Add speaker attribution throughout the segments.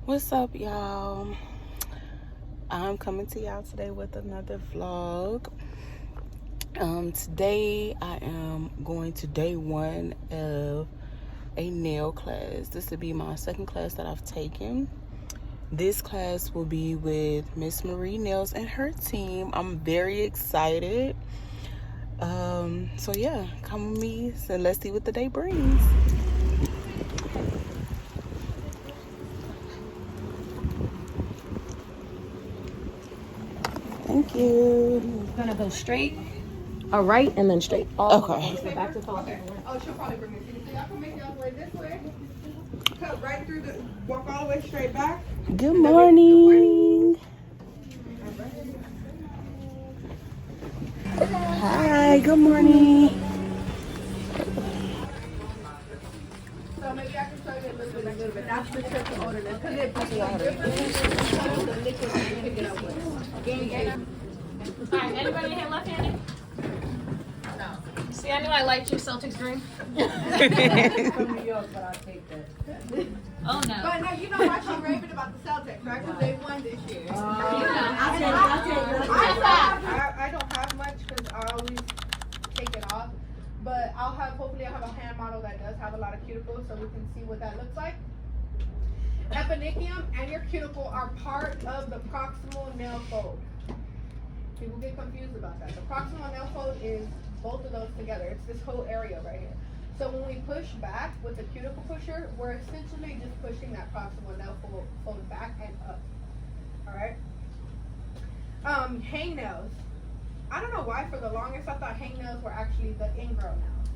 Speaker 1: What's up, y'all? I'm coming to y'all today with another vlog. Today I am going to day one of a nail class. This will be my second class that I've taken. This class will be with Miss Marienailz and her team. I'm very excited. So yeah, come with me and let's see what the day brings. Thank you.
Speaker 2: Gonna go straight, a right, and then straight.
Speaker 1: Okay.
Speaker 2: So back to phone.
Speaker 3: Oh, she'll probably bring it to you. So y'all can make y'all way this way. Cut right through the, walk all the way straight back.
Speaker 1: Good morning. Hi, good morning.
Speaker 3: So maybe I can show you a little bit. That's the trick to order this. Because it
Speaker 2: Alright, anybody in here left-handed? No. See, I knew I liked your Celtics dream.
Speaker 3: from New York, but I'll take that.
Speaker 2: Oh no.
Speaker 3: But no, you know why she's raving about the Celtics, right? Because they won this year.
Speaker 2: I'll
Speaker 3: I don't have much because I always take it off. But hopefully I'll have a hand model that does have a lot of cuticles so we can see what that looks like. Eponychium and your cuticle are part of the proximal nail fold. People get confused about that. The proximal nail fold is both of those together. It's this whole area right here. So when we push back with the cuticle pusher, we're essentially just pushing that proximal nail fold back and up. Alright? Hangnails. I don't know why for the longest I thought hangnails were actually the ingrow nails.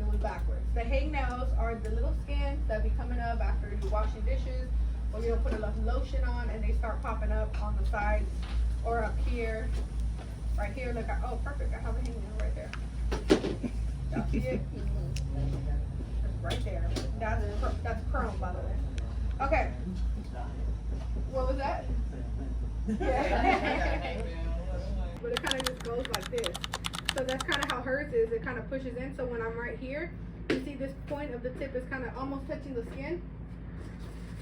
Speaker 3: It was backwards. The hangnails are the little skins that be coming up after you washing dishes or you don't put enough lotion on and they start popping up on the sides or up here. Right here, look, oh perfect, I have a hangnail right there. Y'all see it? Right there. That's chrome, by the way. Okay. What was that? Yeah. But it kind of just goes like this. So that's kind of how hers is. It kind of pushes in. So when I'm right here, you see this point of the tip is kind of almost touching the skin.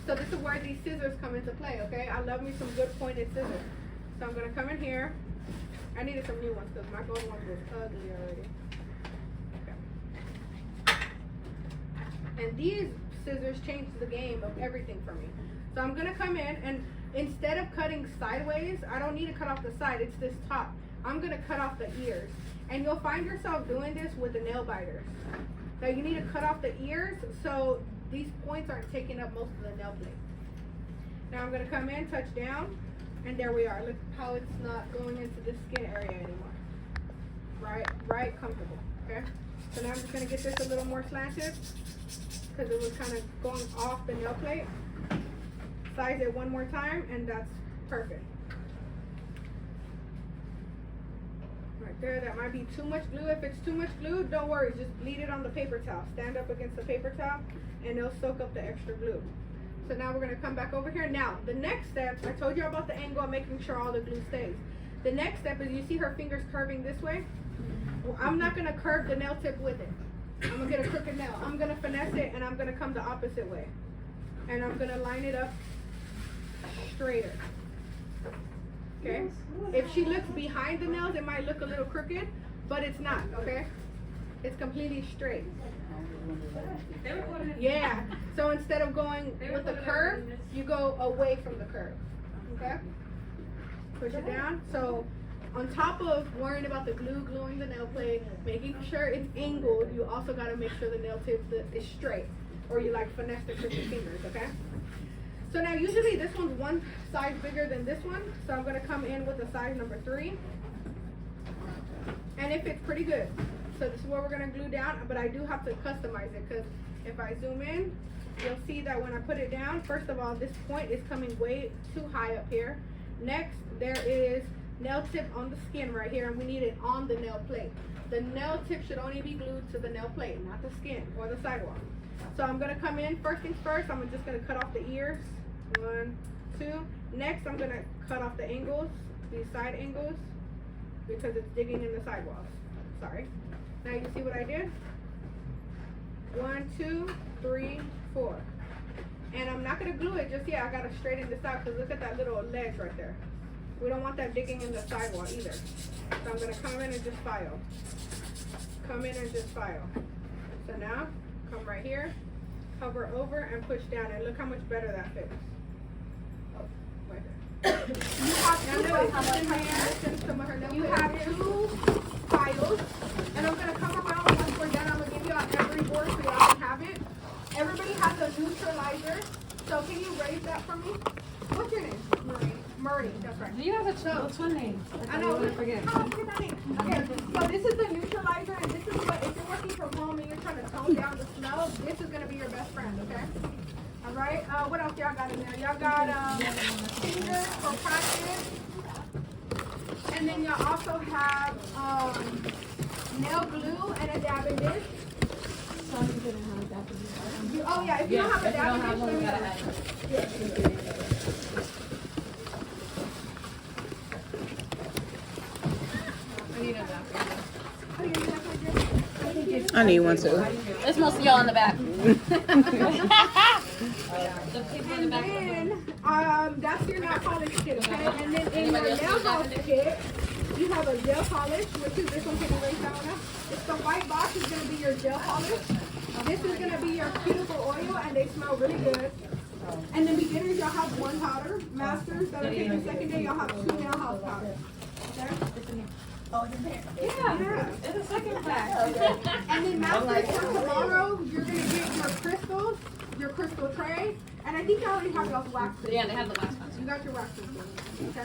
Speaker 3: So this is where these scissors come into play, okay? I love me some good pointed scissors. So I'm going to come in here. I needed some new ones because my gold ones was ugly already. And these scissors changed the game of everything for me. So I'm gonna come in and instead of cutting sideways, I don't need to cut off the side, it's this top. I'm gonna cut off the ears. And you'll find yourself doing this with the nail biters. Now you need to cut off the ears so these points aren't taking up most of the nail plate. Now I'm gonna come in, touch down, and there we are. Look how it's not going into the skin area anymore. Right, comfortable, okay? So now I'm just gonna get this a little more slanted because it was kind of going off the nail plate. Size it one more time and that's perfect. Right there, that might be too much glue. If it's too much glue, don't worry, just bleed it on the paper towel. Stand up against the paper towel and it'll soak up the extra glue. So now we're gonna come back over here. Now, the next step, I told you about the angle and making sure all the glue stays. The next step is you see her fingers curving this way? Well, I'm not gonna curve the nail tip with it. I'm gonna get a crooked nail. I'm gonna finesse it and I'm gonna come the opposite way. And I'm gonna line it up straighter. Okay? If she looks behind the nails, it might look a little crooked, but it's not, okay? It's completely straight. Yeah. So instead of going with the curve, you go away from the curve. Okay? Push it down. So on top of worrying about the glue gluing the nail plate, making sure it's angled, you also got to make sure the nail tip is straight, or you like finesse the crooked fingers, okay? So now usually this one's one size bigger than this one, so I'm going to come in with a size number 3, and it fits pretty good. So this is where we're going to glue down, but I do have to customize it because if I zoom in, you'll see that when I put it down, first of all, this point is coming way too high up here. Next, there is nail tip on the skin right here, and we need it on the nail plate. The nail tip should only be glued to the nail plate, not the skin or the sidewalk. So I'm gonna come in, first things first, I'm just gonna cut off the ears. 1, 2. Next, I'm gonna cut off the angles, these side angles, because it's digging in the sidewalls. Sorry. Now you see what I did? 1, 2, 3, 4. And I'm not gonna glue it just yet. I gotta straighten this out because look at that little ledge right there. We don't want that digging in the sidewall either. So I'm gonna come in and just file. Come in and just file. So now, come right here, hover over and push down, and look how much better that fits. Oh, right there. You have two files, and I'm gonna come around once we're done. I'm gonna give you on every board so y'all can have it. Everybody has a neutralizer, so can you raise that for me? What's your name? Marie, that's right.
Speaker 2: Do you have a twin name?
Speaker 3: I know.
Speaker 2: I forget.
Speaker 3: Oh, forget that name. Okay, so this is the neutralizer, and this is what, if you're working from home and you're trying to tone down the smell, this is going to be your best friend, okay? All right, what else y'all got in there? Y'all got fingers for practice, and then y'all also have nail glue and a dabbing dish. Oh yeah, if you don't have a dabbing dish, let me know.
Speaker 1: I need one too.
Speaker 2: It's mostly y'all in the back. The people in the back.
Speaker 3: And then, that's your nail polish kit, okay? And then in your nail polish kit, you have a gel polish, which is this one. Can you raise that one up? It's the white box is going to be your gel polish. This is going to be your cuticle oil, and they smell really good. And then beginners, y'all have one powder. Masters, that'll take the second day, y'all have 2 nail house powders. Okay?
Speaker 2: Oh, it's in there. Yeah. It's a second pack.
Speaker 3: And then masters, for tomorrow, you're going to get your crystals, your crystal tray. And I think you already have y'all's waxes.
Speaker 2: Yeah, they have the wax ones.
Speaker 3: You got your waxes. Okay?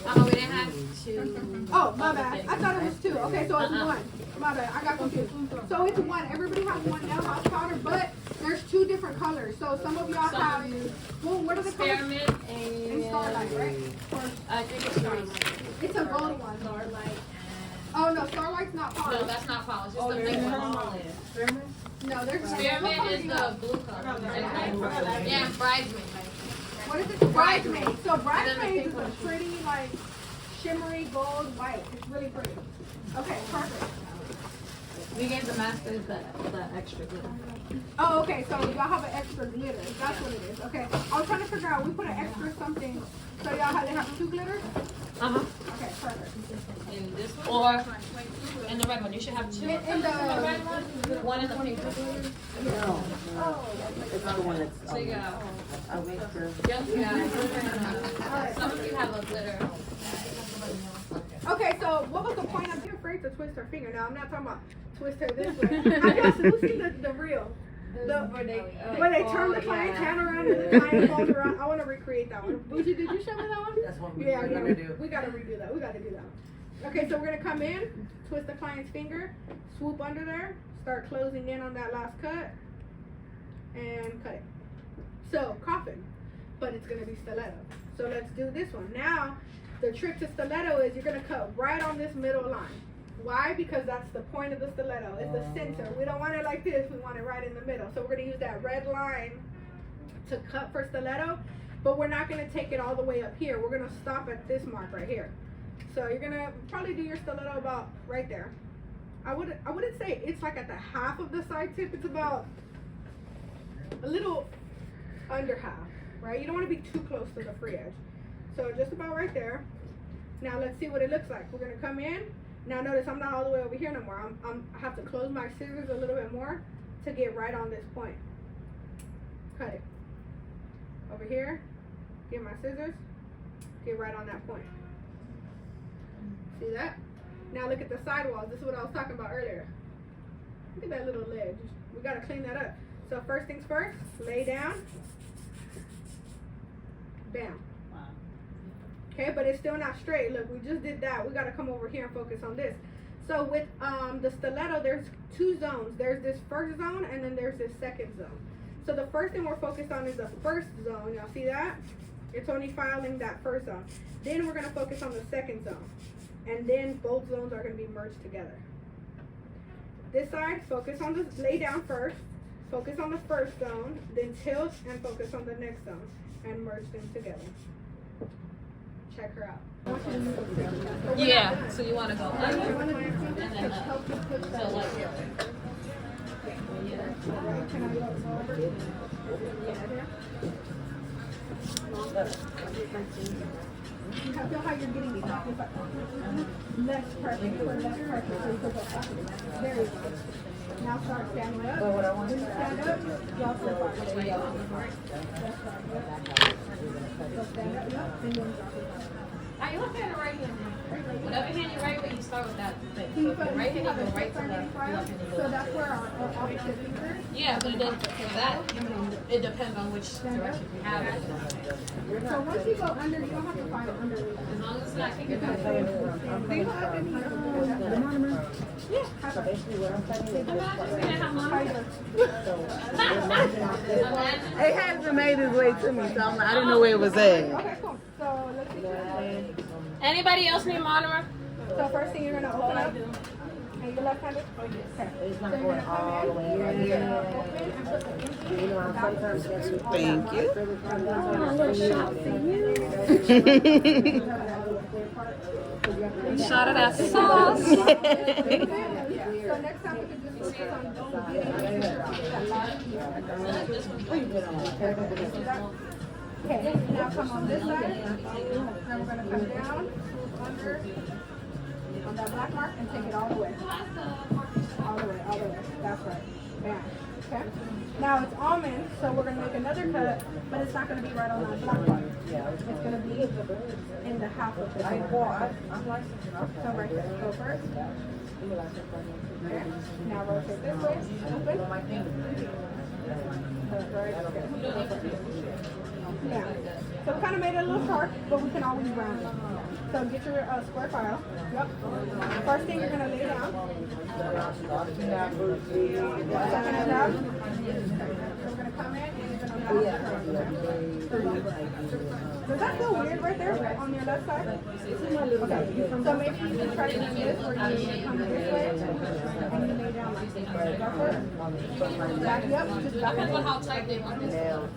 Speaker 2: So, we didn't have 2.
Speaker 3: Oh, my bad. I thought it was 2. Okay, so it's 1. My bad. I got confused. So it's 1. Everybody has 1 nail house powder, but there's 2 different colors. So some of y'all have, well, what are the colors?
Speaker 2: Spearmint
Speaker 3: And Starlight, right? Or,
Speaker 2: I think it's Starlight.
Speaker 3: it's a gold one.
Speaker 2: Starlight.
Speaker 3: Oh, no, Starlight's not polished.
Speaker 2: No, that's not polished. It's the pink one.
Speaker 3: No, there's
Speaker 2: Spearmint is the blue color. Yeah, bridesmaid.
Speaker 3: What is it? Bridesmaid. So bridesmaid is a pretty, like, shimmery gold white. It's really pretty. Okay, perfect.
Speaker 2: We gave the masters the extra glitter.
Speaker 3: Oh, okay. So y'all have an extra glitter. That's what it is. Okay. I was trying to figure out. We put an extra something. So y'all have 2 glitters?
Speaker 2: Uh-huh.
Speaker 3: Okay, perfect.
Speaker 2: In this one? Or in the red one. You should have 2.
Speaker 3: In the
Speaker 2: red one? 1 in the pink one.
Speaker 4: No, it's the one that's.
Speaker 2: So you got,
Speaker 4: I'll make sure.
Speaker 2: some of you have a glitter.
Speaker 3: Okay, so what was the point of being afraid to twist her finger? Now I'm not talking about twist her this way. I guess who's seen the reel? Where they turn the client's hand around and the client falls around. I want to recreate that one. Bougie, did you show me that one?
Speaker 4: That's what we're
Speaker 3: Yeah,
Speaker 4: gonna do.
Speaker 3: we gotta redo that. We gotta do that. Okay, so we're gonna come in, twist the client's finger, swoop under there, start closing in on that last cut, and cut it. So coffin, but it's gonna be stiletto. So let's do this one. Now, the trick to stiletto is you're gonna cut right on this middle line. Why? Because that's the point of the stiletto. It's the center. We don't want it like this. We want it right in the middle. So we're gonna use that red line to cut for stiletto, but we're not gonna take it all the way up here. We're gonna stop at this mark right here. So you're gonna probably do your stiletto about right there. I wouldn't say it's like at the half of the side tip. It's about a little under half, right? You don't want to be too close to the free edge. So just about right there. Now let's see what it looks like. We're gonna come in. Now notice I'm not all the way over here no more. I have to close my scissors a little bit more to get right on this point. Cut it. Over here, get my scissors, get right on that point. See that? Now look at the sidewalls. This is what I was talking about earlier. Look at that little ledge. We gotta clean that up. So first things first, lay down. Bam. Okay, but it's still not straight. Look, we just did that. We got to come over here and focus on this. So with the stiletto, there's 2 zones. There's this first zone, and then there's this second zone. So the first thing we're focused on is the first zone. Y'all see that? It's only filing that first zone. Then we're going to focus on the second zone. And then both zones are going to be merged together. This side, focus on the, lay down first. Focus on the first zone. Then tilt and focus on the next zone. And merge them together. Check her out.
Speaker 2: Yeah, so you want to go up and then up. So like,
Speaker 3: Feel how you're getting less pressure, less pressure, so you can go up. There you go. Now start standing up. When you stand up, drop your butt. That's right. So stand up, yep, and then drop your butt.
Speaker 2: Are you left hand or right hand? Whatever hand you right with, you start with that.
Speaker 3: Right hand, you go right to left. So that's where our opposite finger.
Speaker 2: Yeah, but it doesn't for that. It depends on which direction you have it.
Speaker 3: So once you go under, you don't have to find it underneath.
Speaker 2: As long as it's not kicking
Speaker 3: Do
Speaker 2: back.
Speaker 3: you have any? Yeah.
Speaker 4: So basically what I'm telling you is
Speaker 2: Imagine.
Speaker 5: It hasn't made its way to me, so I didn't know where it was at.
Speaker 3: Okay, cool. So let's see.
Speaker 2: Anybody else need monomer?
Speaker 3: So first thing you're gonna open up. And you're left-handed? Okay.
Speaker 4: it's
Speaker 3: So
Speaker 4: not
Speaker 3: you're
Speaker 4: going
Speaker 3: gonna come
Speaker 4: all the
Speaker 3: in.
Speaker 4: way
Speaker 3: You're
Speaker 4: in.
Speaker 3: gonna open and put the empty.
Speaker 4: You know, sometimes that's what
Speaker 5: Thank you.
Speaker 2: Shot of that sauce.
Speaker 3: So next time we can just focus on don't beating that last piece. Okay, now come on this side. Then we're gonna come down, under, on that black mark, and take it all the way. All the way, all the way. That's right. Bam. Okay? Now it's almond, so we're gonna make another cut, but it's not gonna be right on that black part. It's gonna be in the half of the cut. So right there, go first. Okay. Now rotate this way, open. Yeah. So we kind of made it a little sharp, but we can always round it. So get your square file. Yep. First thing you're gonna lay down. Second it down. So we're gonna come in and you're gonna does that feel weird right there on your left side? Okay. So maybe you can try to do this where you come this way and you lay down like this. Back up, just back
Speaker 2: Depends on
Speaker 3: up.
Speaker 2: how tight they want this.
Speaker 3: So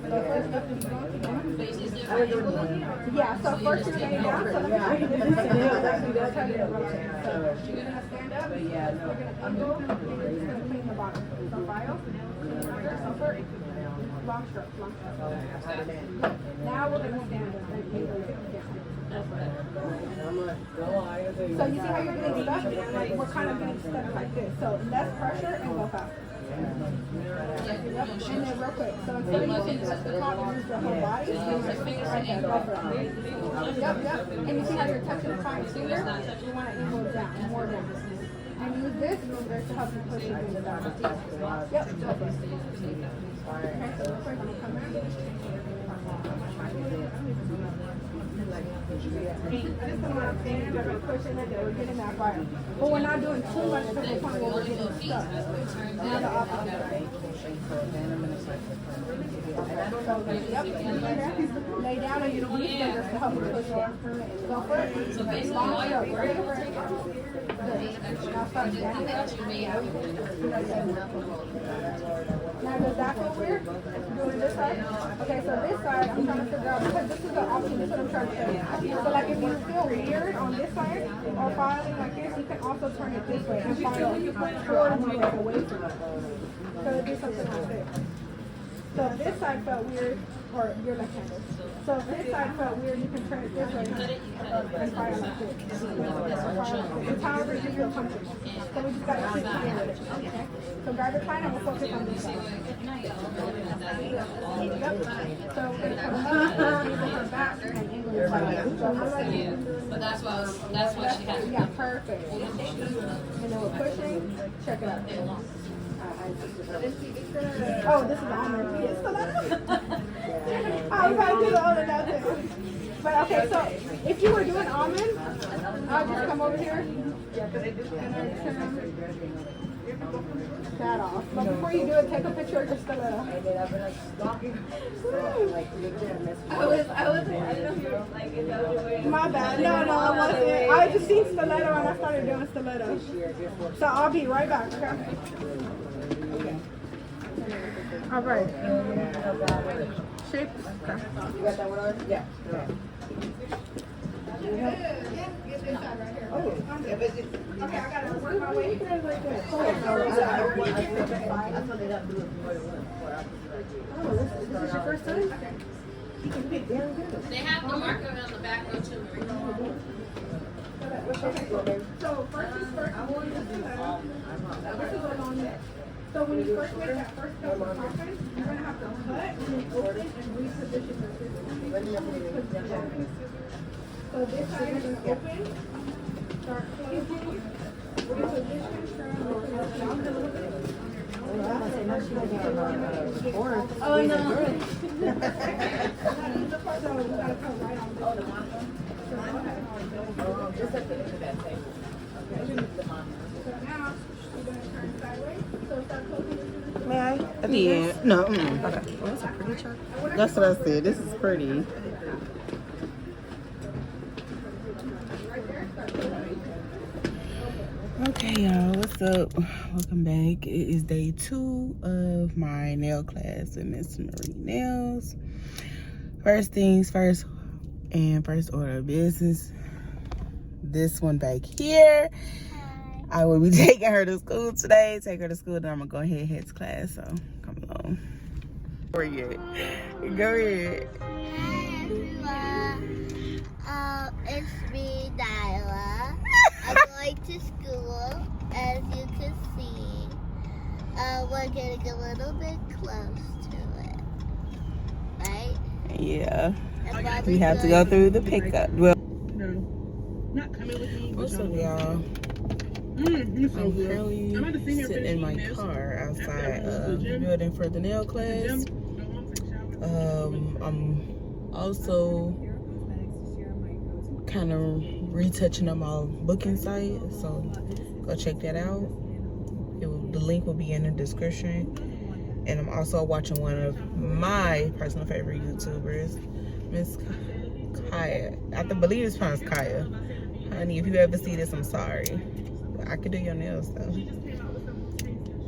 Speaker 3: first up is going to yeah, so first you're laying down, so let me show you this. So you're gonna stand up, you're gonna angle, and you're just gonna clean the bottom. So file, long stroke, long stroke. Now we're gonna stand up and angle it down. So you see how you're getting stuck? Like we're kind of getting stuck like this. So less pressure and go fast. And then real quick, so instead of using just the top, you use the whole body. Right there, go for it. Yep. And you see how you're touching the fine finger? You want to angle it down, more down. And use this finger to help you push it into down. Yep, go for it. Okay, so real quick, I'm going to come in. I just don't want to stand there and push it in there. We're getting that fire. But we're not doing too much because we're kind of we're getting stuck. Now the opposite. Yep. Lay down and use these fingers to help you push it. Go for it.
Speaker 2: So basically,
Speaker 3: Long
Speaker 2: all
Speaker 3: stroke.
Speaker 2: you're
Speaker 3: Right over it. Now start standing up. Now does that feel weird? Doing this side? Okay, so this side I'm trying to figure out because this is the option. This is what I'm trying to say. So like if you feel weird on this side or filing like this, you can also turn it this way and file towards you and away from it. So it'd be something like this. So if this side felt weird, or you're left-handed. So if this side felt weird, you can turn it this way and fire like this. It's however you feel comfortable. So we just got to keep playing with it. Okay? So grab your client and we'll focus on this side. Yep. So we're going to come up, angle her back, and angle your side. So how do I do?
Speaker 2: But that's what she has.
Speaker 3: Yeah, perfect. And then we're pushing. Check it out. Oh, this is almond. It's stiletto? I'm going to do the other now too. But okay, so if you were doing almond, I'll just come over here and trim that off. But before you do it, take a picture of your stiletto. My bad. No, I wasn't. I just seen stiletto and I started doing stiletto. So I'll be right back, okay? All right. Shape. Okay.
Speaker 4: You got that one on? Yeah.
Speaker 3: Get this side right here. Okay, I gotta work my way.
Speaker 4: This is your first time?
Speaker 2: They have the marker on the back row too, Marie.
Speaker 3: So first is first, I'm going to do that. This is along there. So when you first make that first cut of conference, you're gonna have to cut and then open and reposition your scissors. So this side is gonna open, start closing, reposition, turn, open it down a little bit.
Speaker 4: Oh, no.
Speaker 3: So we gotta come right on this. So now, you're gonna turn sideways. So start closing your scissors.
Speaker 5: May I? At the end. No. Okay. Oh, that's a pretty chart. That's what I said. This is pretty. Okay, y'all. What's up? Welcome back. It is day 2 of my nail class with Miss Marienailz. First things first, and first order of business. This one back here. I will be taking her to school today. Take her to school, then I'm gonna go ahead and head to class. So come along. Where you at? Go ahead.
Speaker 6: Hi everyone. It's me, Nyla. I'm going to school, as you can see. We're getting a little bit close to it, right?
Speaker 5: Yeah.
Speaker 6: And
Speaker 5: We
Speaker 6: Mommy's
Speaker 5: have to
Speaker 6: going
Speaker 5: go through the pickup. Well,
Speaker 7: Not coming with me.
Speaker 5: what's up, y'all?
Speaker 7: It's so
Speaker 5: I'm
Speaker 7: good.
Speaker 5: currently
Speaker 7: I'm at the senior
Speaker 5: sitting in my
Speaker 7: finishing this.
Speaker 5: car outside
Speaker 7: After I go to the
Speaker 5: the
Speaker 7: gym.
Speaker 5: building for the nail class.
Speaker 7: Gym, go home, take a shower.
Speaker 5: I'm also kind of retouching up my booking site, so go check that out. The link will be in the description. And I'm also watching one of my personal favorite YouTubers, Miss Kaya. I believe it's pronounced Kaya. Honey, if you ever see this, I'm sorry. I could do your nails though.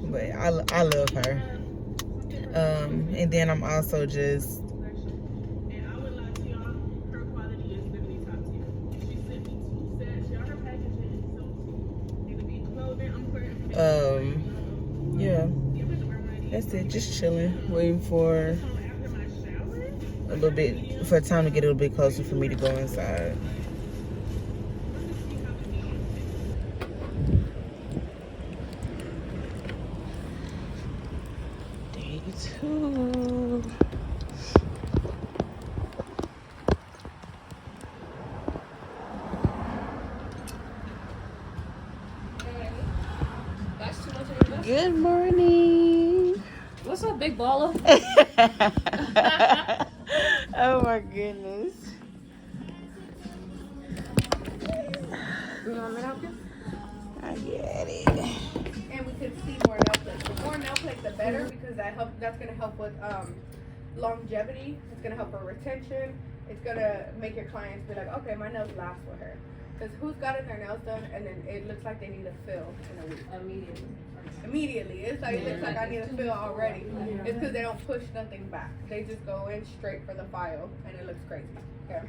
Speaker 5: But I love her. And then I'm also just yeah, that's it. Just chilling, waiting for a little bit, for time to get a little bit closer for me to go inside. Day 2.
Speaker 2: That's too much of a
Speaker 5: Good morning.
Speaker 2: What's up, big baller?
Speaker 5: Oh my goodness.
Speaker 3: You want me to help you?
Speaker 5: I get it.
Speaker 3: And we could see more nail plates. The more nail plates, the better, because that's gonna help with longevity. It's gonna help for retention. It's gonna make your clients be like, okay, my nails last with her. Because who's gotten their nails done and then it looks like they need a fill in a week? Immediately. It's like, it looks like I need a fill already. It's because they don't push nothing back. They just go in straight for the file and it looks crazy. Okay.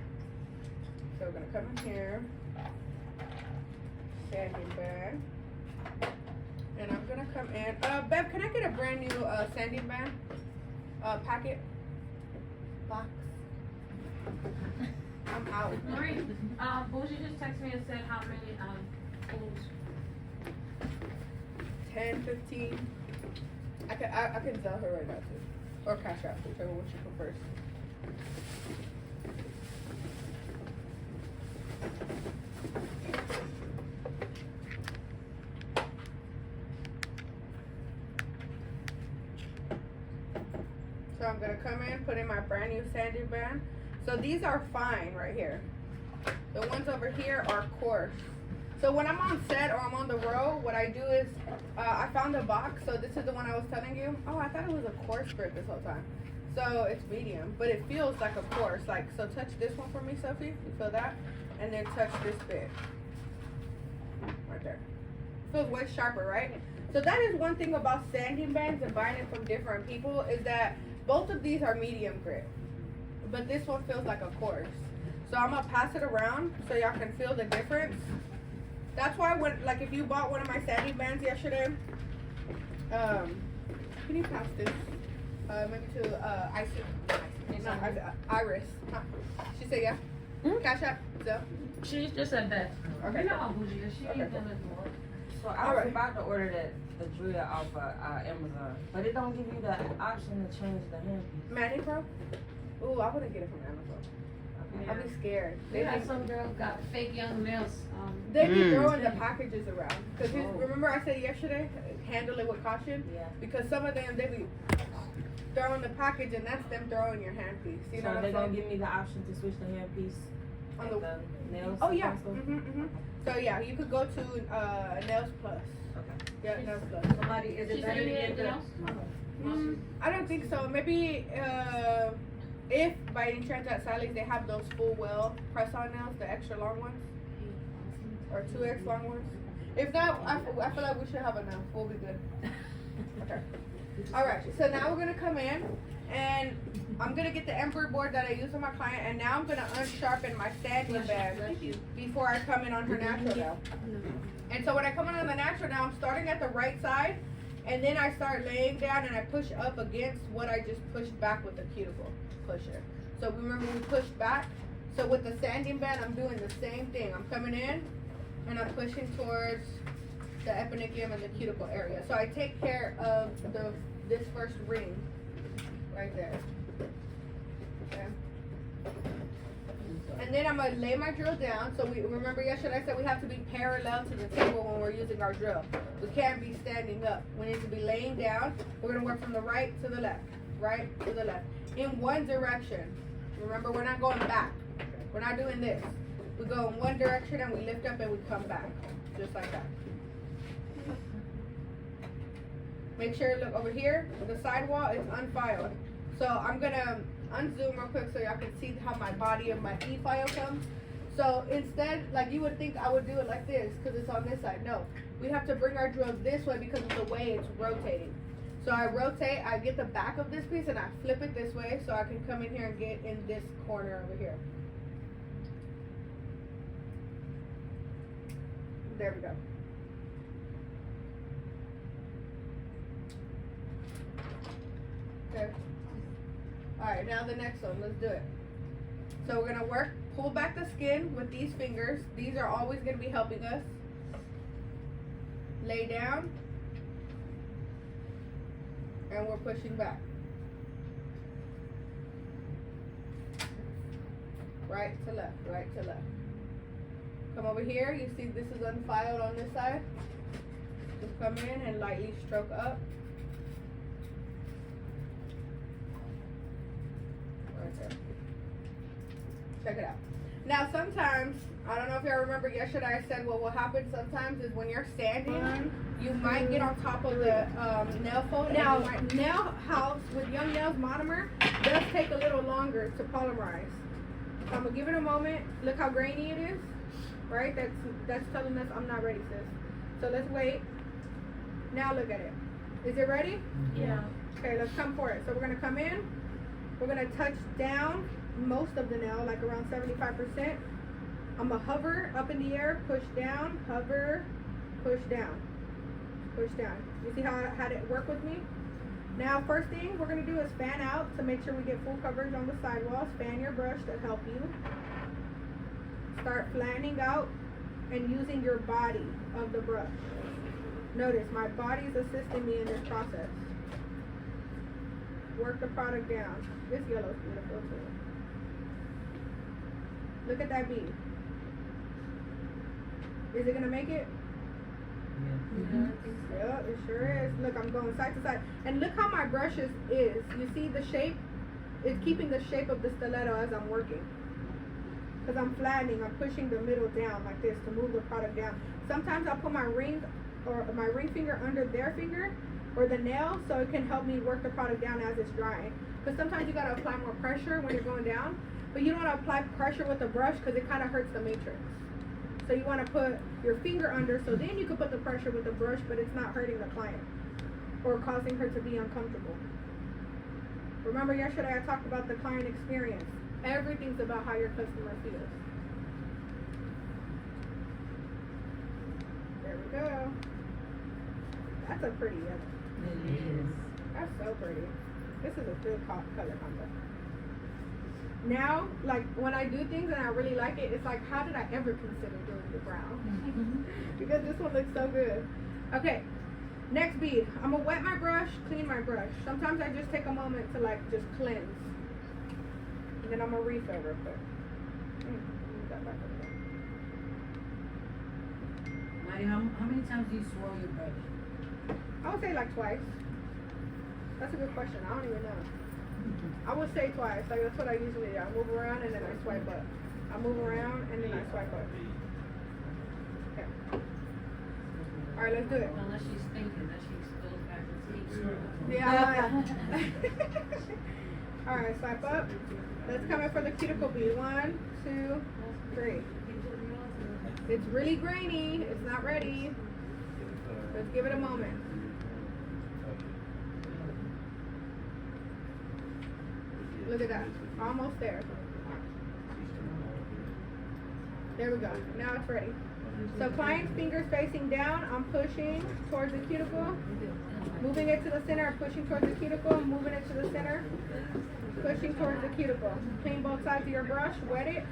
Speaker 3: So we're gonna come in here. Sanding band. And I'm gonna come in. Bev, can I get a brand new sanding band? Packet? Box? I'm out.
Speaker 2: Marie, Bougie just texted me and said how many pools.
Speaker 3: 10, 15. I can tell her right now too. Or cash out, whichever one she prefers. So I'm gonna come in, put in my brand new sanding band. So these are fine right here. The ones over here are coarse. So when I'm on set or I'm on the road, what I do is, I found a box. So this is the one I was telling you. Oh, I thought it was a coarse grip this whole time. So it's medium, but it feels like a coarse. Like, so touch this one for me, Sophie. You feel that? And then touch this bit. Right there. Feels way sharper, right? So that is one thing about sanding bands and buying it from different people, is that both of these are medium grip, but this one feels like a coarse. So I'm gonna pass it around so y'all can feel the difference. That's why when, like, if you bought one of my sanding bands yesterday, can you pass this? Maybe to Iris. Huh? She said yeah. Cash App. So.
Speaker 2: She just said that.
Speaker 3: Okay.
Speaker 2: You know how bougie is. She ain't gonna more.
Speaker 8: So I was about to order the drill off of Amazon, but it don't give you the option to change the handpiece.
Speaker 3: Manny Pro? Ooh, I wouldn't get it from Amazon. I'd be scared.
Speaker 2: They got some girl got fake young nails.
Speaker 3: They be throwing the packages around. Cause remember I said yesterday, handle it with caution.
Speaker 8: Yeah.
Speaker 3: Because some of them they be throwing the package and that's them throwing your handpiece. You know
Speaker 8: So
Speaker 3: what
Speaker 8: they're
Speaker 3: I'm
Speaker 8: gonna
Speaker 3: saying?
Speaker 8: give me the option to switch the handpiece
Speaker 3: On
Speaker 8: and
Speaker 3: the-
Speaker 8: the nails.
Speaker 3: Oh yeah.
Speaker 8: also?
Speaker 3: So yeah, you could go to Nails Plus.
Speaker 8: Okay.
Speaker 3: Yeah, Nails Plus.
Speaker 8: Somebody, is
Speaker 2: She
Speaker 8: it
Speaker 2: said
Speaker 8: better
Speaker 2: you
Speaker 8: to
Speaker 2: need
Speaker 8: get
Speaker 2: anything
Speaker 8: the?
Speaker 2: else?
Speaker 3: I don't think so. Maybe if by any chance at Sally's they have those full well press-on nails, the extra long ones, or 2X long ones. If not, I feel like we should have enough. We'll be good. Okay. All right. So now we're gonna come in, and I'm gonna get the embroidery board that I use on my client, and now I'm gonna unsharpen my sanding band before I come in on her natural nail. And so when I come in on the natural nail, I'm starting at the right side, and then I start laying down and I push up against what I just pushed back with the cuticle pusher. So remember we pushed back. So with the sanding band, I'm doing the same thing. I'm coming in and I'm pushing towards the eponychium and the cuticle area. So I take care of this first ring right there. Okay. And then I'm gonna lay my drill down. So we remember yesterday I said we have to be parallel to the table when we're using our drill. We can't be standing up. We need to be laying down. We're gonna work from the right to the left, right to the left, in one direction. Remember, we're not going back. We're not doing this. We go in one direction and we lift up and we come back, just like that. Make sure, look over here, the sidewall is unfiled. So I'm gonna unzoom real quick so y'all can see how my body of my E-file comes. So instead, like you would think I would do it like this because it's on this side. No, we have to bring our drill this way because of the way it's rotating. So I rotate, I get the back of this piece and I flip it this way so I can come in here and get in this corner over here. There we go. Okay. Alright, now the next one, let's do it. So we're gonna work, pull back the skin with these fingers. These are always gonna be helping us. Lay down. And we're pushing back. Right to left, right to left. Come over here, you see this is unfiled on this side. Just come in and lightly stroke up. Right there. Check it out. Now sometimes, I don't know if y'all remember yesterday I said what will happen sometimes is when you're standing, you might get on top of the nail fold. Now, nail house with Young Nails monomer does take a little longer to polymerize. So I'm gonna give it a moment. Look how grainy it is, right? That's telling us I'm not ready, sis. So let's wait. Now look at it. Is it ready?
Speaker 2: Yeah.
Speaker 3: Okay, let's come for it. So we're gonna come in. We're gonna touch down most of the nail, like around 75%. I'm gonna hover up in the air, push down, hover, push down, push down. You see how I had it work with me? Now, first thing we're gonna do is fan out to make sure we get full coverage on the sidewalls. Fan your brush to help you. Start fanning out and using your body of the brush. Notice my body is assisting me in this process. Work the product down. This yellow is beautiful too. Look at that bead. Is it gonna make it? Yeah, it sure is. Look, I'm going side to side. And look how my brush is. You see the shape? It's keeping the shape of the stiletto as I'm working. Because I'm flattening, I'm pushing the middle down like this to move the product down. Sometimes I'll put my ring or my ring finger under their finger or the nail so it can help me work the product down as it's drying. Because sometimes you gotta apply more pressure when you're going down, but you don't wanna apply pressure with the brush because it kind of hurts the matrix. So you wanna put your finger under so then you can put the pressure with the brush, but it's not hurting the client or causing her to be uncomfortable. Remember yesterday I talked about the client experience. Everything's about how your customer feels. There we go. That's a pretty yellow. That's so pretty. This is a good color combo. Now, like when I do things and I really like it, it's like, how did I ever consider doing the brown? Because this one looks so good. Okay, next bead. I'm gonna wet my brush, clean my brush. Sometimes I just take a moment to like just cleanse. And then I'm gonna refill real quick. Move that back over there.
Speaker 4: Maddie, how many times do you swirl your brush?
Speaker 3: I would say like twice. That's a good question. I don't even know. I would say twice. Like that's what I usually do. I move around and then I swipe up. I move around and then I swipe up. Okay. All right, let's do it.
Speaker 4: Unless she's thinking that she goes back and keeps swirling.
Speaker 3: Yeah. All right, swipe up. Let's come in for the cuticle bead. 1, 2, 3. It's really grainy. It's not ready. Let's give it a moment. Look at that. Almost there. There we go. Now it's ready. So client's fingers facing down. I'm pushing towards the cuticle. Moving it to the center. I'm pushing towards the cuticle. Moving it to the center. Pushing towards the cuticle. Clean both sides of your brush. Wet it.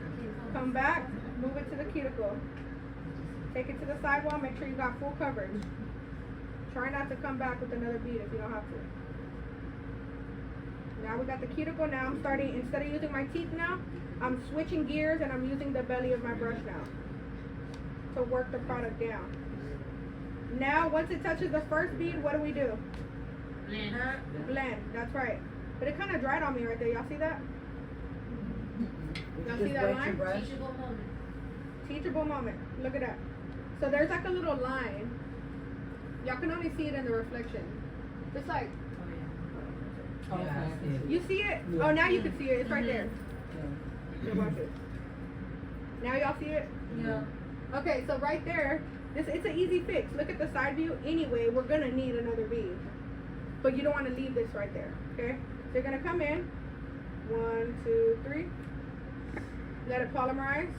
Speaker 3: Come back. Move it to the cuticle. Take it to the sidewall. Make sure you got full coverage. Try not to come back with another bead if you don't have to. Now we got the cuticle. Now I'm starting, instead of using my teeth now, I'm switching gears and I'm using the belly of my brush now to work the product down. Now once it touches the first bead, what do we do?
Speaker 4: Blend.
Speaker 3: Blend, that's right. But it kind of dried on me right there. Y'all see that? Y'all see that line?
Speaker 4: Teachable moment.
Speaker 3: Teachable moment. Look at that. So there's like a little line. Y'all can only see it in the reflection. It's like, you see it?
Speaker 4: Yeah.
Speaker 3: Oh, now you can see it. It's right there. Here, watch it. Now y'all see it?
Speaker 4: Yeah.
Speaker 3: Okay, so right there, it's an easy fix. Look at the side view. Anyway, we're gonna need another bead, but you don't want to leave this right there. Okay? So you're gonna come in. 1, 2, 3. Let it polymerize.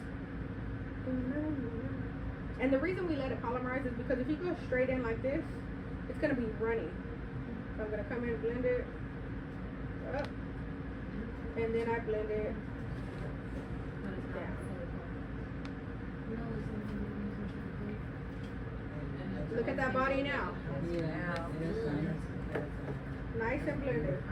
Speaker 3: And the reason we let it polymerize is because if you go straight in like this, it's gonna be runny. So I'm gonna come in, blend it up, and then I blend it down. Look at that body now. Nice and blended.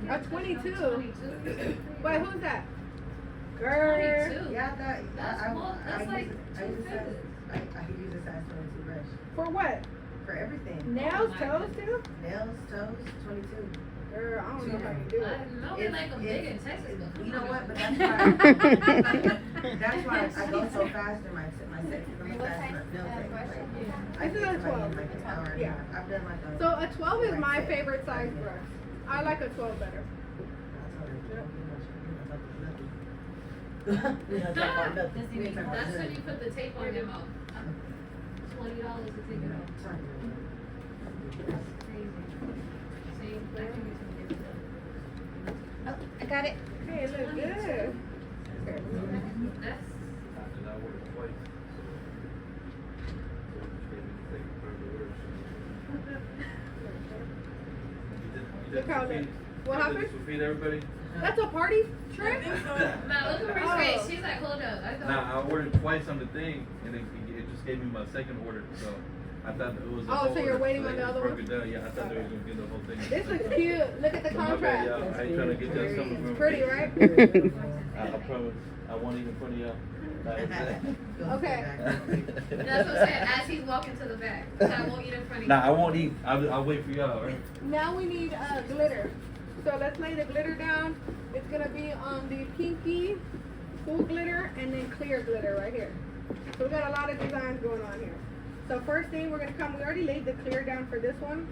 Speaker 3: A 22. Wait, who's that? Girl.
Speaker 9: Yeah, I
Speaker 2: like
Speaker 9: use a size 22 brush.
Speaker 3: For what?
Speaker 9: For everything.
Speaker 3: Nails, toes too?
Speaker 9: Nails, toes, 22.
Speaker 3: Girl, I don't know how you do it.
Speaker 2: No, we like them big in Texas, but
Speaker 9: You know what? But that's why I go so fast in my section. I'm fast in my film technique. I
Speaker 3: This is
Speaker 9: get
Speaker 3: a
Speaker 9: to
Speaker 3: 12.
Speaker 9: like an hour and a
Speaker 3: Yeah.
Speaker 9: half. I've done like a.
Speaker 3: So a 12 is my favorite size brush. I like a 12 better.
Speaker 9: We don't talk about nothing.
Speaker 2: that's
Speaker 9: We ain't talking about
Speaker 2: when you
Speaker 9: nothing.
Speaker 2: put the tape on your mouth. $20 to take it off. Crazy. See, I can get some good stuff.
Speaker 6: Oh, I got it.
Speaker 3: Hey, it looks good.
Speaker 2: That's
Speaker 10: And I ordered twice. So just gave me the thing for the orders.
Speaker 3: Look how that. What happened?
Speaker 10: To feed everybody?
Speaker 3: That's a party trick?
Speaker 2: Now look at her face. She's like, hold up. I thought.
Speaker 10: Nah, I ordered twice on the thing, and it just gave me my second order. So I thought it was. A
Speaker 3: Oh,
Speaker 10: whole
Speaker 3: so you're
Speaker 10: order,
Speaker 3: waiting
Speaker 10: so
Speaker 3: on
Speaker 10: they
Speaker 3: the
Speaker 10: just
Speaker 3: other
Speaker 10: broke
Speaker 3: one?
Speaker 10: it down. Yeah, I thought they were gonna get the whole thing.
Speaker 3: This looks cute. Look at the
Speaker 10: So my bad,
Speaker 3: contrast.
Speaker 10: y'all. I ain't trying to get y'all something from.
Speaker 3: It's pretty, right?
Speaker 10: I promise. I won't eat in front of y'all.
Speaker 3: Okay.
Speaker 2: That's what I'm saying. As he's walking to the back, so I won't eat in front of you.
Speaker 10: Nah, I won't eat. I'll wait for y'all. Right?
Speaker 3: Now we need glitter. So let's lay the glitter down. It's gonna be on the pinky, full glitter, and then clear glitter right here. So we got a lot of designs going on here. So first thing we're gonna come, we already laid the clear down for this one.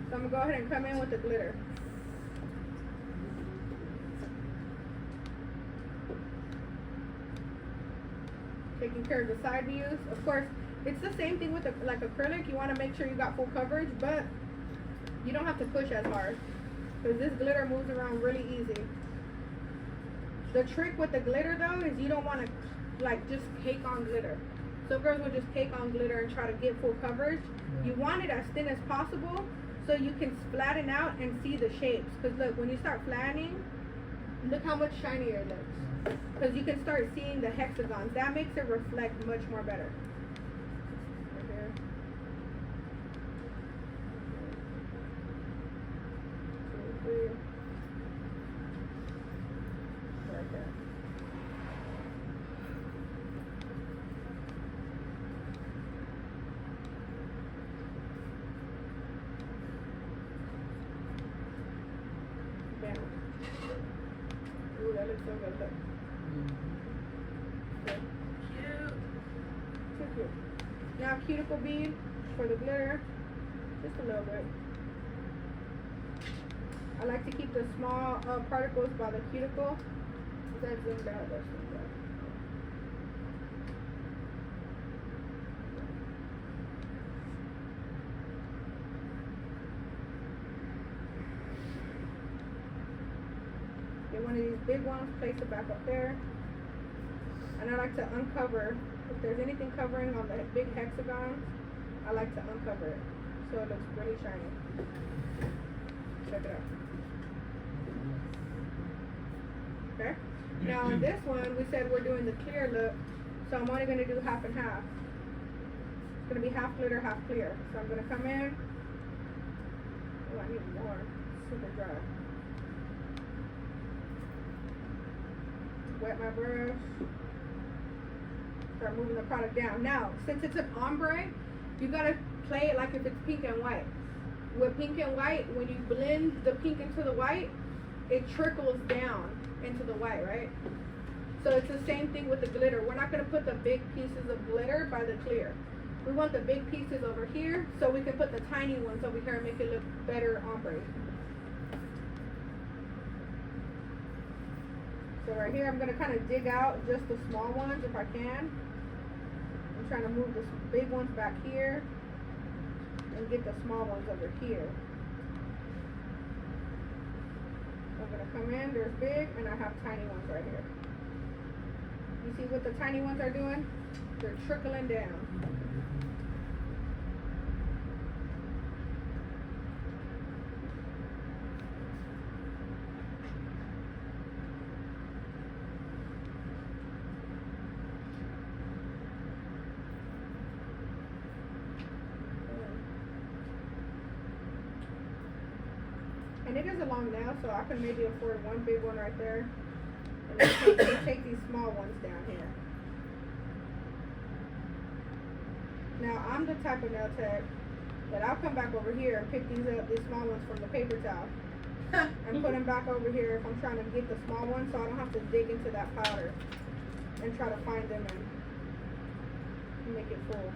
Speaker 3: So I'm gonna go ahead and come in with the glitter. taking care of the side views. Of course, it's the same thing with like acrylic. You want to make sure you got full coverage, but you don't have to push as hard because this glitter moves around really easy. The trick with the glitter though is you don't want to like just cake on glitter. Some girls will just cake on glitter and try to get full coverage. You want it as thin as possible so you can flatten out and see the shapes. Because look, when you start flattening, look how much shinier it looks. Because you can start seeing the hexagons. That makes it reflect much more better. Right here. 2, 3. Right there. Ooh, that looks so good. Look. Good. Cute. So cute. Now cuticle bead for the glitter. Just a little bit. I like to keep the small particles by the cuticle. That zoomed out. That's zoomed out. Get one of these big ones, place it back up there. And I like to uncover, if there's anything covering on the big hexagon, I like to uncover it so it looks really shiny. Check it out. Okay? Now on this one, we said we're doing the clear look, so I'm only going to do half and half. It's going to be half glitter, half clear. So I'm going to come in. Oh, I need more. It's super dry. Wet my brush. Start moving the product down. Now, since it's an ombre, you gotta play it like if it's pink and white. With pink and white, when you blend the pink into the white, it trickles down into the white, right? So it's the same thing with the glitter. We're not gonna put the big pieces of glitter by the clear. We want the big pieces over here so we can put the tiny ones over here and make it look better ombre. So right here, I'm going to kind of dig out just the small ones if I can. I'm trying to move the big ones back here and get the small ones over here. I'm going to come in, there's big, and I have tiny ones right here. You see what the tiny ones are doing? They're trickling down. And it is a long nail, so I can maybe afford one big one right there. And then take these small ones down here. Now, I'm the type of nail tech that I'll come back over here and pick these up, these small ones from the paper towel. And put them back over here if I'm trying to get the small ones so I don't have to dig into that powder and try to find them and make it full.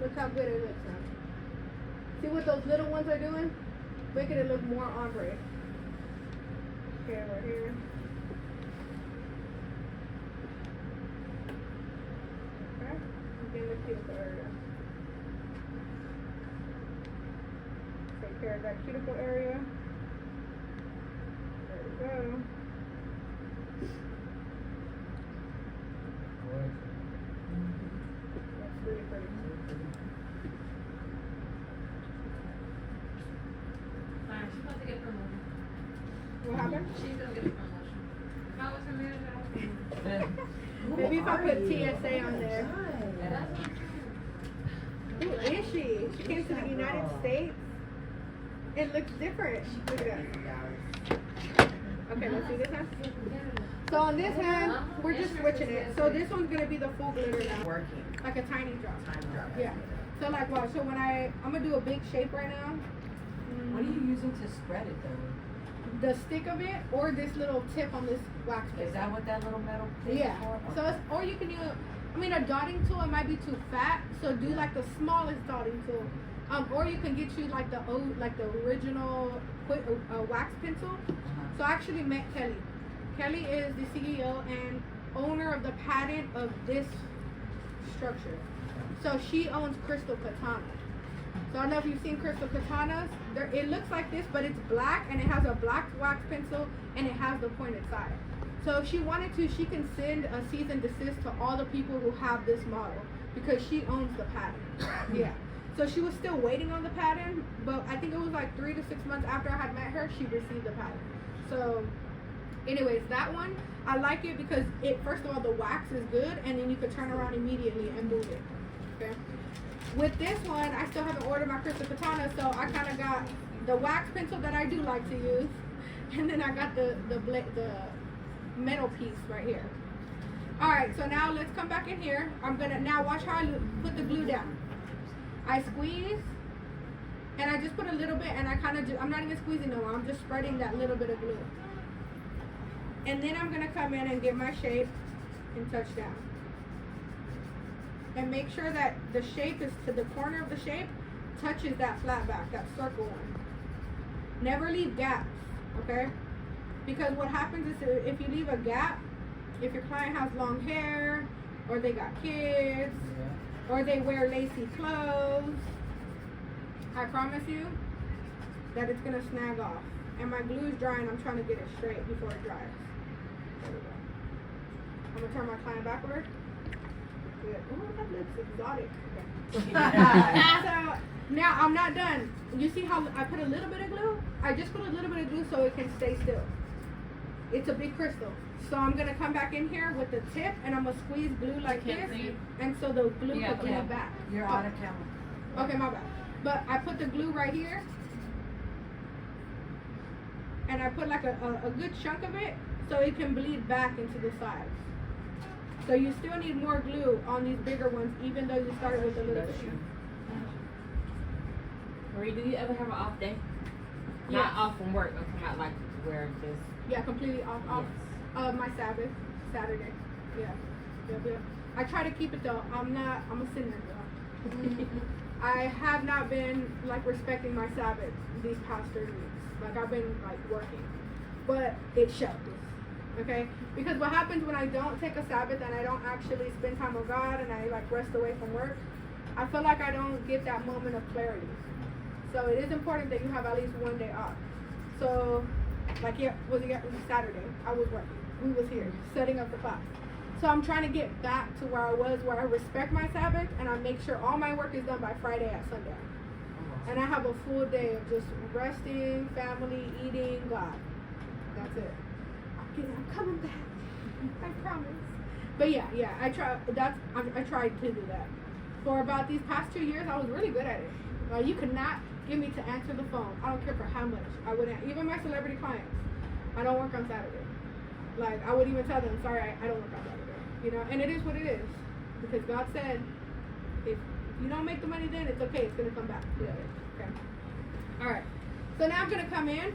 Speaker 3: Look how good it looks now. See what those little ones are doing? Making it look more ombre. Okay, right here. Okay, again the cuticle area. Take care of that cuticle area. There we go. That's really pretty.
Speaker 2: She's about to get promoted.
Speaker 3: What happened?
Speaker 2: She's gonna get a promotion. How was her manager?
Speaker 3: Maybe if I put TSA on there. Who is she? She came to the United States. It looks different. Look at that. Okay, let's do this hand. So on this hand, we're just switching it. So this one's gonna be the full glitter now.
Speaker 9: Working.
Speaker 3: Like a tiny drop.
Speaker 9: Tiny drop.
Speaker 3: Yeah. So like what? So when I'm gonna do a big shape right now.
Speaker 4: What are you using to spread it though?
Speaker 3: The stick of it or this little tip on this wax
Speaker 4: Is that what that little metal thing
Speaker 3: Yeah.
Speaker 4: is for?
Speaker 3: So it's, or you can use, I mean, a dotting tool, it might be too fat, so do like the smallest dotting tool. Or you can get you like the old, like the original wax pencil. So I actually met Kelly. Kelly is the CEO and owner of the patent of this structure. So she owns Crystal Katana. So I don't know if you've seen Crystal Katanas. It looks like this, but it's black and it has a black wax pencil and it has the pointed side. So if she wanted to, she can send a cease and desist to all the people who have this model because she owns the patent. Yeah. So she was still waiting on the patent, but I think it was like 3 to 6 months after I had met her, she received the patent. So anyways, that one, I like it because it, first of all, the wax is good and then you can turn around immediately and move it. Okay. With this one, I still haven't ordered my Crystal Katana, so I kind of got the wax pencil that I do like to use, and then I got the metal piece right here. All right, so now let's come back in here. I'm gonna now watch how I put the glue down. I squeeze, and I just put a little bit, and I kind of I'm not even squeezing no more. I'm just spreading that little bit of glue, and then I'm gonna come in and get my shape and touch down. And make sure that the shape is to the corner of the shape touches that flat back, that circle one. Never leave gaps, okay? Because what happens is if you leave a gap, if your client has long hair, or they got kids, or they wear lacy clothes, I promise you that it's gonna snag off. And my glue is drying, I'm trying to get it straight before it dries. There we go. I'm gonna turn my client backward. Good. Oh, that looks exotic. Okay. So now I'm not done. You see how I put a little bit of glue? I just put a little bit of glue so it can stay still. It's a big crystal. So I'm gonna come back in here with the tip and I'm gonna squeeze glue like this. And so the glue will glue back.
Speaker 4: You're out of camera.
Speaker 3: Okay, my bad. But I put the glue right here. And I put like a good chunk of it so it can bleed back into the sides. So you still need more glue on these bigger ones, even though you started with a little bit.
Speaker 8: Marie, do you ever have an off day?
Speaker 3: Yeah.
Speaker 8: Not off from work, but come out like where just.
Speaker 3: Yeah, completely off. My Sabbath, Saturday. Yeah. Yep. I try to keep it though. I'm a sinner though. I have not been like respecting my Sabbath these past 3 weeks. Like I've been like working, but it shows. Okay, because what happens when I don't take a Sabbath and I don't actually spend time with God and I like rest away from work, I feel like I don't get that moment of clarity. So it is important that you have at least one day off. So like it was Saturday, I was working. We was here setting up the class. So I'm trying to get back to where I was, where I respect my Sabbath and I make sure all my work is done by Friday at sundown. And I have a full day of just resting, family, eating, God. That's it. I'm coming back. I promise. But yeah, I tried to do that. For about these past 2 years, I was really good at it. You could not get me to answer the phone. I don't care for how much. I wouldn't. Even my celebrity clients, I don't work on Saturday. Like I would even tell them, sorry, I don't work on Saturday. You know, and it is what it is, because God said, if you don't make the money, then it's okay. It's gonna come back. Yeah. Okay. All right. So now I'm gonna come in.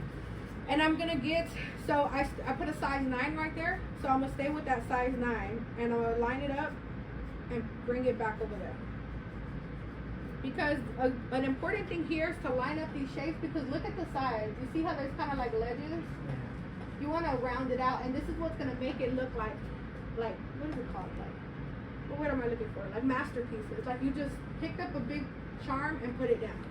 Speaker 3: And I'm gonna get, so I put a size 9 right there. So I'm gonna stay with that size 9 and I'm gonna line it up and bring it back over there. Because an important thing here is to line up these shapes, because look at the sides. You see how there's kind of like ledges? You wanna round it out, and this is what's gonna make it look like, what is it called? Like, what am I looking for? Like masterpieces. Like you just picked up a big charm and put it down.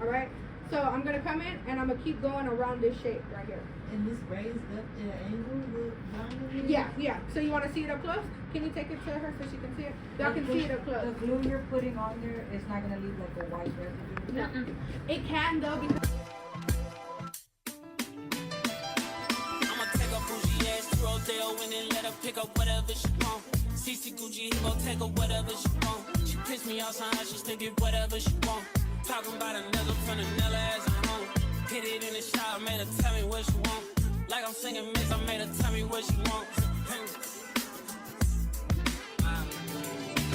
Speaker 3: All right? So I'm gonna come in and I'm gonna keep going around this shape right here.
Speaker 4: And this raised up at an angle with line?
Speaker 3: Yeah. So you wanna see it up close? Can you take it to her so she can see it? Y'all can see it up close.
Speaker 4: The glue you're putting on there is not gonna leave like a white residue?
Speaker 3: No. It can though, because
Speaker 11: I'ma take a bougie ass to Rodeo and then let her pick up whatever she want. CC Gucci, he gon' take her whatever she want. She pissed me off somehow, she still get whatever she want. Talking about a nigga from the Nella as a home. Hit it in the shower, made her tell me what she want. Like I'm singing mix, I made her tell me what she want.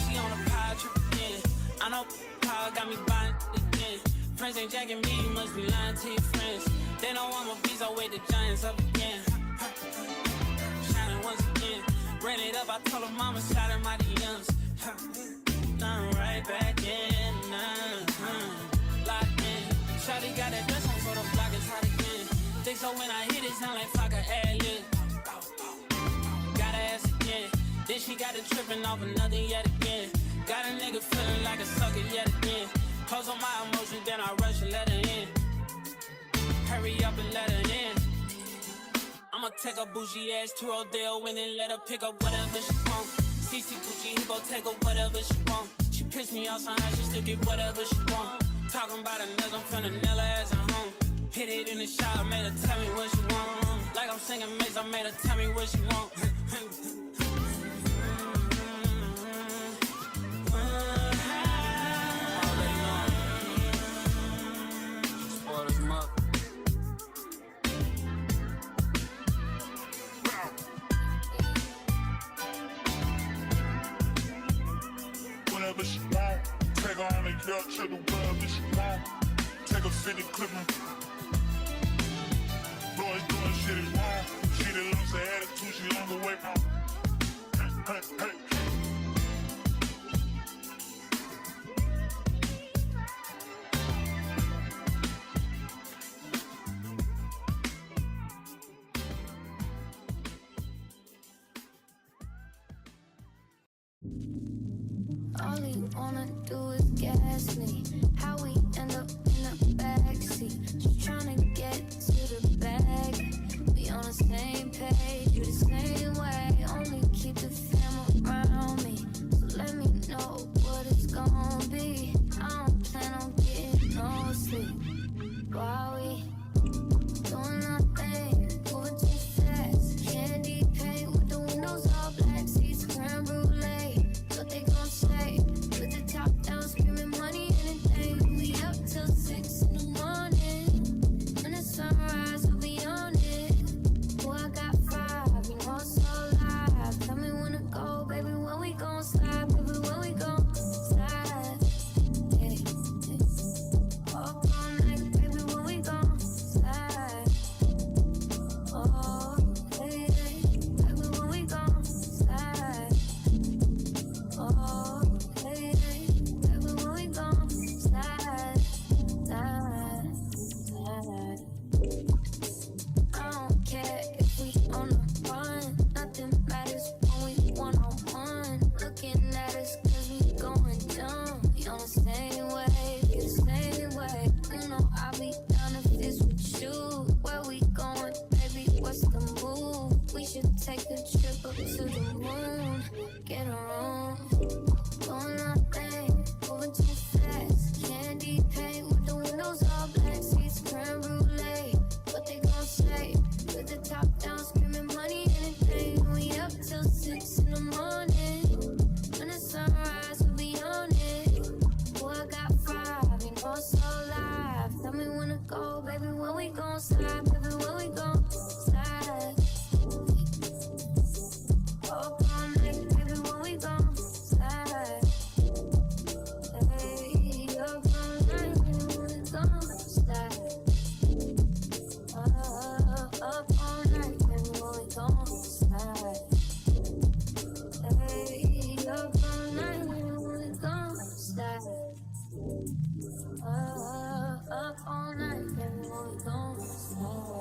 Speaker 11: She on a power trip again. I know power got me buying again. Friends ain't jacking me, you must be lying to your friends. They know I'm a beast, I wait the giants up again. Shining once again. Ran it up, I told her mama, shot in my DMs. I'm right back in, locked in. Shawty got that dress on, so the block is hot again. Think so when I hit it, sound like fuck a ad lib. Gotta ask again. Then she got it tripping off another yet again. Got a nigga feeling like a sucker yet again. Close on my emotions, then I rush and let her in. Hurry up and let her in. I'ma take a bougie ass to Rodale and then let her pick up whatever she want. CC Gucci, he gon' take her whatever she want. She pissed me off somehow, she still get whatever she want. Talking about a nigga, I'm finna nail her ass at home. Hit it in the shower, made her tell me what she want. Like I'm singing Maze, I made her tell me what she want.
Speaker 12: Whenever she want, take her on the couch to the wherever she want. Take a 50 clip and boys doing shit is wrong. She that loves her attitude, she on the way from. Hey, hey.
Speaker 13: All he wanna do is gas me. How we end up in the backseat, just tryna get to the bag. We on the same page, you the same way. Only keep the fam around me, so let me know what it's gonna be. I don't plan on getting no sleep while we doing nothing, moving too fast. Candy paint with the windows all black, seats creme brulee. What they gon' say? With the top down, screaming money, anything. We up till 6 in the morning. When the sunrise, we'll be on it. Oh, I got 5, you know it's so live. Tell me when to go, baby, when we gon' slide, baby, when we gon' slide. Hey, hey. Up all night, baby, when we gon' slide. Oh, hey, hey. Baby, when we gon' slide. Oh, hey, hey, baby, when we gon' slide, slide, slide. I don't care if we on the run, nothing matters when we one-on-one. Looking at us cause we going dumb. We on the same way, we the same way. You know I'll be down if it's with you. Where we going, baby, what's the move? We should take a trip up to the moon, get a room. Doing nothing, moving too fast. Candy paint with the windows all black, seats creme brulee. What they gon' say? With the top down, screaming money, anything. We up till 6 in the morning. When the sunrise, we'll be on it. Oh, I got 5, you know it's so live. Tell me when to go, baby, when we gon' slide, baby, when we gon' slide. Up all night, baby, when we gon' slide. Hey, up all night, when we gon' slide. Up all night, baby, when we gon' slide. Hey, up all night, when we gon' slide. Up all night, baby, when we gon' slide.